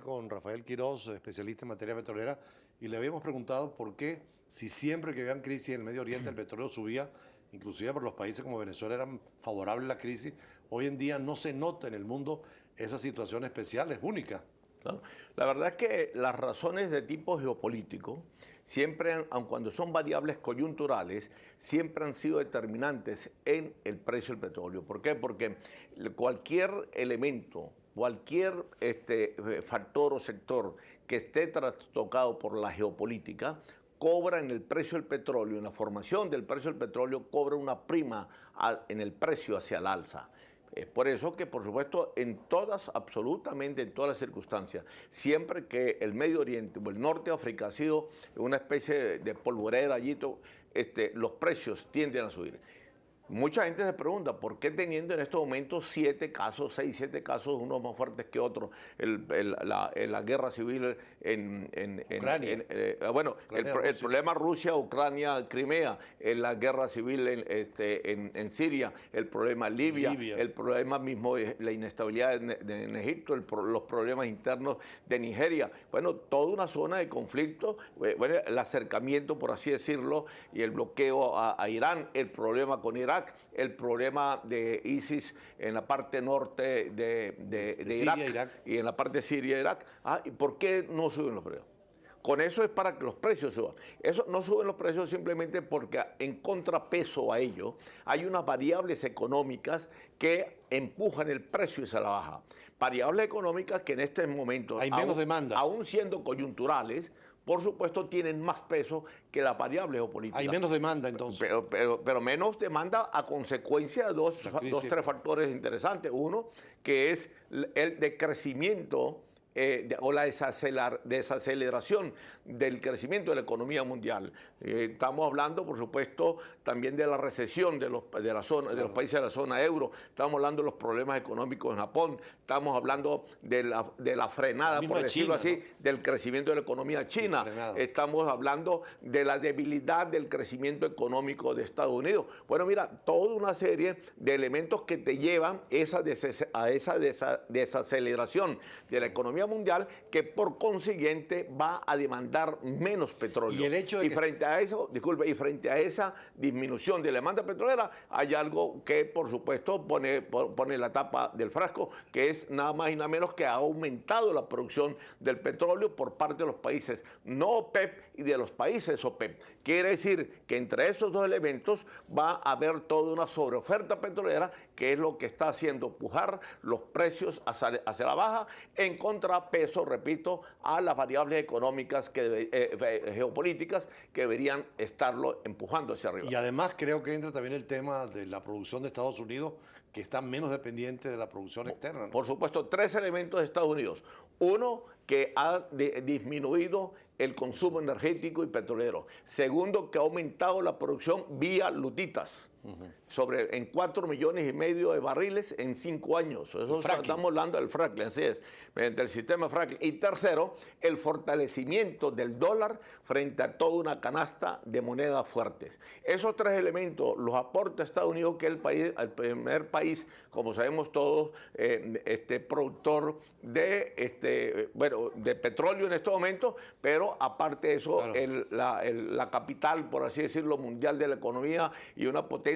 Con Rafael Quiroz, especialista en materia petrolera, y le habíamos preguntado por qué, si siempre que había crisis en el Medio Oriente el petróleo subía, inclusive por los países como Venezuela eran favorables a la crisis, hoy en día no se nota en el mundo esa situación especial, es única. Claro. La verdad es que las razones de tipo geopolítico, siempre, aun cuando son variables coyunturales, siempre han sido determinantes en el precio del petróleo. ¿Por qué? Porque cualquier elemento, cualquier factor o sector que esté trastocado por la geopolítica, cobra en el precio del petróleo, en la formación del precio del petróleo, cobra una prima en el precio hacia el alza. Es por eso que, por supuesto, en todas, absolutamente en todas las circunstancias, siempre que el Medio Oriente o el norte de África ha sido una especie de polvorera allí, los precios tienden a subir. Mucha gente se pregunta, ¿por qué teniendo en estos momentos 7 casos, 6, 7 casos, unos más fuertes que otros, la guerra civil en Ucrania. el problema Rusia, Ucrania, Crimea, la guerra civil en Siria, el problema Libia, el problema mismo de la inestabilidad en Egipto, los problemas internos de Nigeria, bueno, toda una zona de conflicto, bueno, el acercamiento, por así decirlo, y el bloqueo a Irán, el problema con Irak, el problema de ISIS en la parte norte de Irak y en la parte de Siria, Irak. ¿Y por qué no suben los precios? Con eso es para que los precios suban. Eso no suben los precios simplemente porque en contrapeso a ello hay unas variables económicas que empujan el precio hacia la baja. Variables económicas que en este momento, hay menos demanda, aún siendo coyunturales, por supuesto, tienen más peso que las variables geopolíticas. Hay menos demanda, entonces. Pero menos demanda a consecuencia de dos, tres factores interesantes. Uno, que es el decrecimiento o la desaceleración del crecimiento de la economía mundial. Estamos hablando, por supuesto, también de la recesión de los países de la zona euro. Estamos hablando de los problemas económicos en Japón. Estamos hablando de la frenada, por decirlo así, ¿no?, del crecimiento de la economía china. Estamos hablando de la debilidad del crecimiento económico de Estados Unidos. Bueno, mira, toda una serie de elementos que te llevan a esa desaceleración de la economía mundial, que por consiguiente va a demandar menos petróleo. Y el hecho de frente a eso, y frente a esa disminución de la demanda petrolera, hay algo que por supuesto pone la tapa del frasco, que es nada más y nada menos que ha aumentado la producción del petróleo por parte de los países no OPEP y de los países OPEP. Quiere decir que entre esos dos elementos va a haber toda una sobreoferta petrolera, que es lo que está haciendo pujar los precios hacia la baja, en contrapeso, repito, a las variables económicas geopolíticas que deberían estarlo empujando hacia arriba. Y además creo que entra también el tema de la producción de Estados Unidos, que está menos dependiente de la producción externa, ¿no? Por supuesto, 3 elementos de Estados Unidos. Uno, que ha disminuido el consumo energético y petrolero. Segundo, que ha aumentado la producción vía lutitas. En 4,5 millones de barriles en 5 años. Eso estamos hablando del fracking, así es, mediante el sistema fracking. Y tercero, el fortalecimiento del dólar frente a toda una canasta de monedas fuertes. Esos 3 elementos los aporta Estados Unidos, que es el primer país, como sabemos todos, productor de petróleo en estos momentos, pero aparte de eso, claro, la capital, por así decirlo, mundial de la economía y una potencia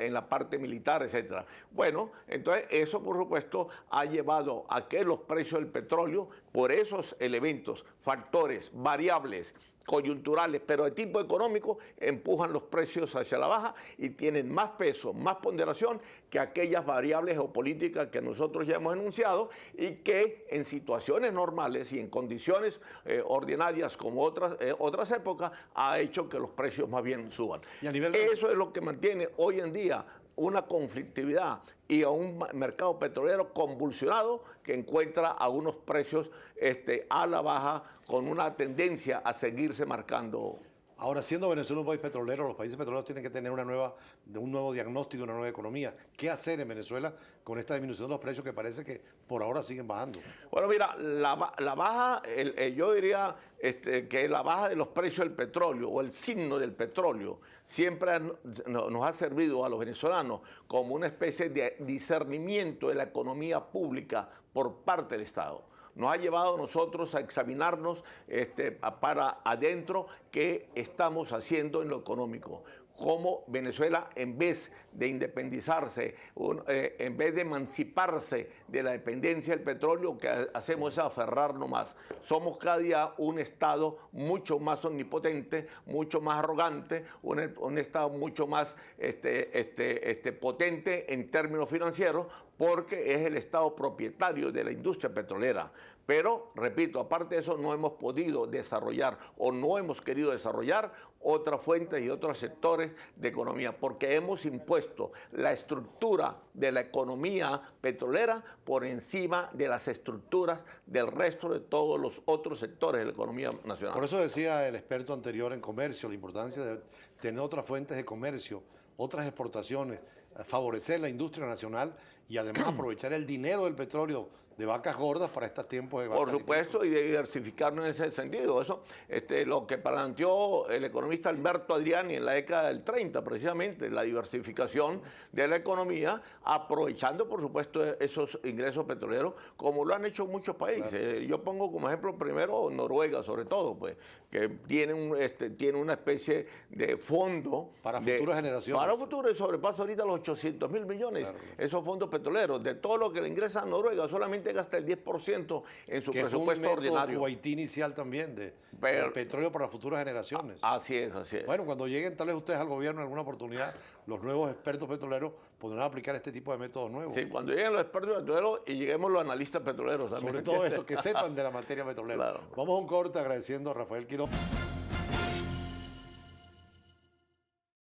en la parte militar, etcétera. Bueno, entonces eso por supuesto ha llevado a que los precios del petróleo, por esos elementos, factores, variables coyunturales, pero de tipo económico, empujan los precios hacia la baja y tienen más peso, más ponderación que aquellas variables geopolíticas que nosotros ya hemos enunciado, y que en situaciones normales y en condiciones ordinarias como otras épocas ha hecho que los precios más bien suban. Eso es lo que mantiene hoy en día una conflictividad y a un mercado petrolero convulsionado, que encuentra a unos precios a la baja, con una tendencia a seguirse marcando. Ahora, siendo Venezuela un país petrolero, los países petroleros tienen que tener un nuevo diagnóstico, una nueva economía. ¿Qué hacer en Venezuela con esta disminución de los precios que parece que por ahora siguen bajando? Bueno, mira, la baja, yo diría que la baja de los precios del petróleo, o el signo del petróleo, siempre nos ha servido a los venezolanos como una especie de discernimiento de la economía pública por parte del Estado. nos ha llevado a nosotros a examinarnos para adentro qué estamos haciendo en lo económico. Cómo Venezuela, en vez de independizarse, en vez de emanciparse de la dependencia del petróleo, lo que hacemos es aferrarnos más. Somos cada día un Estado mucho más omnipotente, mucho más arrogante, un Estado mucho más potente en términos financieros, porque es el Estado propietario de la industria petrolera. Pero, repito, aparte de eso, no hemos podido desarrollar o no hemos querido desarrollar otras fuentes y otros sectores de economía, porque hemos impuesto la estructura de la economía petrolera por encima de las estructuras del resto de todos los otros sectores de la economía nacional. Por eso decía el experto anterior en comercio, la importancia de tener otras fuentes de comercio, otras exportaciones, favorecer la industria nacional y además aprovechar el dinero del petróleo de vacas gordas para estos tiempos de vacas. Por supuesto, difíciles. Y de diversificarnos en ese sentido. Eso, lo que planteó el economista Alberto Adriani en la década del 30, precisamente, la diversificación de la economía, aprovechando, por supuesto, esos ingresos petroleros, como lo han hecho muchos países. Claro. Yo pongo como ejemplo primero Noruega, sobre todo, pues, que tiene una especie de fondo. Para futuras generaciones. Para futuras, y sobrepasa ahorita los 800.000 millones, claro. Esos fondos petroleros. De todo lo que le ingresa a Noruega, solamente gasta el 10% en su presupuesto ordinario. Kuwaití inicial también del petróleo para futuras generaciones. Así es, así es. Bueno, cuando lleguen tal vez ustedes al gobierno en alguna oportunidad, los nuevos expertos petroleros podrán aplicar este tipo de métodos nuevos. Sí, cuando lleguen los expertos petroleros y lleguemos los analistas petroleros también. Sobre todo eso, que sepan de la materia petrolera. Claro. Vamos a un corte agradeciendo a Rafael Quiroz.